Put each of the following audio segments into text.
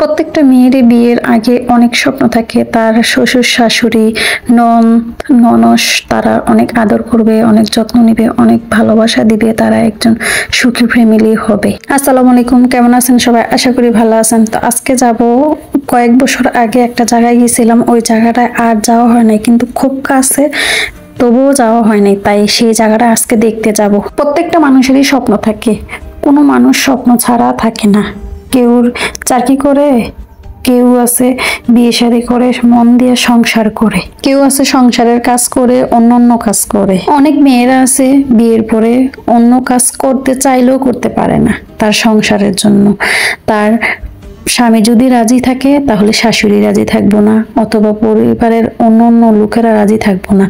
প্রত্যেকটা মেয়েরই বিয়ের আগে অনেক স্বপ্ন থাকে, তার শ্বশুর শাশুড়ি ননস তারা অনেক আদর করবে, অনেক যত্ন নিবে, অনেক ভালোবাসা দিবে, তারা একজন সুখী ফ্যামিলি হবে। আসসালামু আলাইকুম, কেমন আছেন সবাই? আশা করি ভালো আছেন। তো আজকে যাব, কয়েক বছর আগে একটা জায়গায় গিয়েছিলাম, ওই জায়গাটায় আর যাওয়া হয় নাই, কিন্তু খুব কাছে, তবুও যাওয়া হয়নি, তাই সেই জায়গাটা আজকে দেখতে যাব। প্রত্যেকটা মানুষেরই স্বপ্ন থাকে, কোনো মানুষ স্বপ্ন ছাড়া থাকে না। কেউ চাকরি করে, কেউ আছে বিয়ে শাদী করে মন দিয়ে সংসার করে, কেউ আছে সংসারের কাজ করে, অন্য কাজ করে। অনেক মেয়েরা আছে বিয়ের পরে অন্য কাজ করতে চাইলেও করতে পারে না তার সংসারের জন্য। তার স্বামী যদি রাজি থাকে তাহলে শাশুড়ি রাজি থাকবো না, অথবা পরিবারের অন্য লোকেরা রাজি থাকবো না,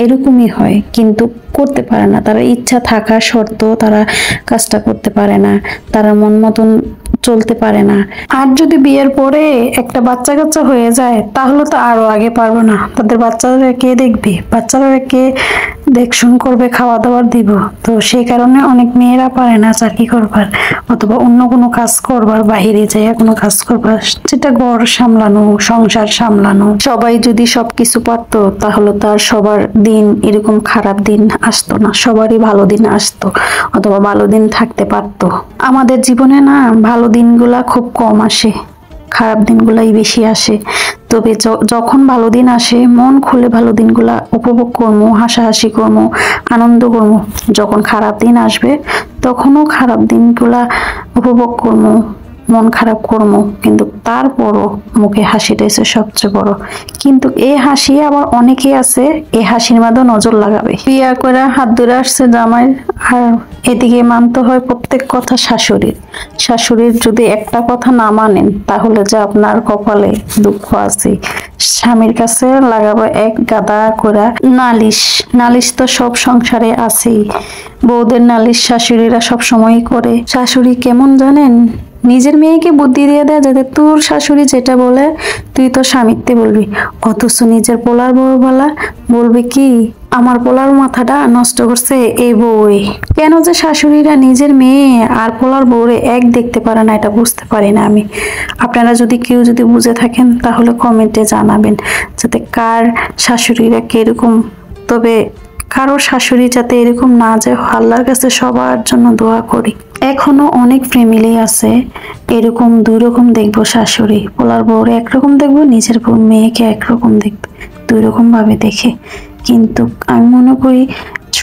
এরকমই হয়। কিন্তু করতে পারে না, তারা ইচ্ছা থাকা সত্ত্বেও তারা কাজটা করতে পারে না, তারা মন মতন চলতে পারে না। আর যদি বিয়ের পরে একটা বাচ্চা কাচ্চা হয়ে যায় তাহলে তো আরো আগে পারবো না। তাদের বাচ্চারা কে দেখবে, বাচ্চারা কে দেখশুন করবে, খাওয়া দাওয়ার দিব। তো সেই কারণে অনেক মেয়েরা পারে না চাকরি করবার, অথবা অন্য কোনো কাজ করবার, বাহিরে যাইয়া কোনো কাজ করবার, যেটা ঘর সামলানো, সংসার সামলানো। সবাই যদি সবকিছু পারতো তাহলে তার সবার দিন এরকম খারাপ দিন আসতো না, সবারই ভালো দিন আসতো, অথবা ভালো দিন থাকতে পারতো। আমাদের জীবনে না ভালো দিনগুলা খুব কম আসে, খারাপ দিনগুলাই বেশি আসে। তবে যখন ভালো দিন আসে মন খুলে ভালো দিনগুলা উপভোগ করবো, হাসাহাসি করবো, আনন্দ করবো। যখন খারাপ দিন আসবে তখনও খারাপ দিনগুলা উপভোগ করবো, মন খারাপ করবো, কিন্তু তারপরও মুখে হাসিটা এসে সবচেয়ে বড়। কিন্তু এই হাসি আবার অনেকে আছে এই হাসির মধ্যে নজর লাগাবে। বিয়া করে হাত ধরে আসছে জামাই, আর এদিকে মানতে হয় প্রত্যেক কথা শাশুড়ির। শাশুড়ির যদি একটা কথা না মানেন তাহলে যে আপনার কপালে দুঃখ আছে। স্বামীর কাছে লাগাবো এক গাদা করে নালিশ। নালিশ তো সব সংসারে আছেই, বউদের নালিশ শাশুড়িরা সব সময়ই করে। শাশুড়ি কেমন জানেন, নিজের মেয়েকে বুদ্ধি দিয়ে দেয় যাতে তোর শাশুড়ি যেটা বলে তুই তো স্বামীতে বলবি, অথচ নিজের পোলার বউ বলবে কি আমার পোলার মাথাটা নষ্ট করছে এই বউই। কেন যে শাশুড়িরা নিজের মেয়ে আর পোলার বউরে এক দেখতে পারে না, এটা বুঝতে পারি না আমি। আপনারা যদি কেউ যদি বুঝে থাকেন তাহলে কমেন্টে জানাবেন, যাতে কার শাশুড়িরা কিরকম। তবে কারো শাশুড়ি যাতে এরকম না যায়, আল্লাহর কাছে সবার জন্য দোয়া করি। এখনো অনেক ফ্যামিলি আছে এরকম দুই রকম দেখবো, শাশুড়ি পোলার বউরে একরকম দেখবো, নিজের মেয়েকে একরকম দেখবে, দুই রকম ভাবে দেখে। কিন্তু আমি মনে করি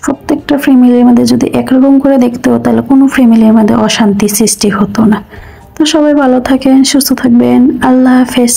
প্রত্যেকটা ফ্যামিলির মধ্যে যদি একরকম করে দেখতে হতো তাহলে কোনো ফ্যামিলির মধ্যে অশান্তি সৃষ্টি হতো না। তো সবাই ভালো থাকেন, সুস্থ থাকবেন, আল্লাহ হাফেজ।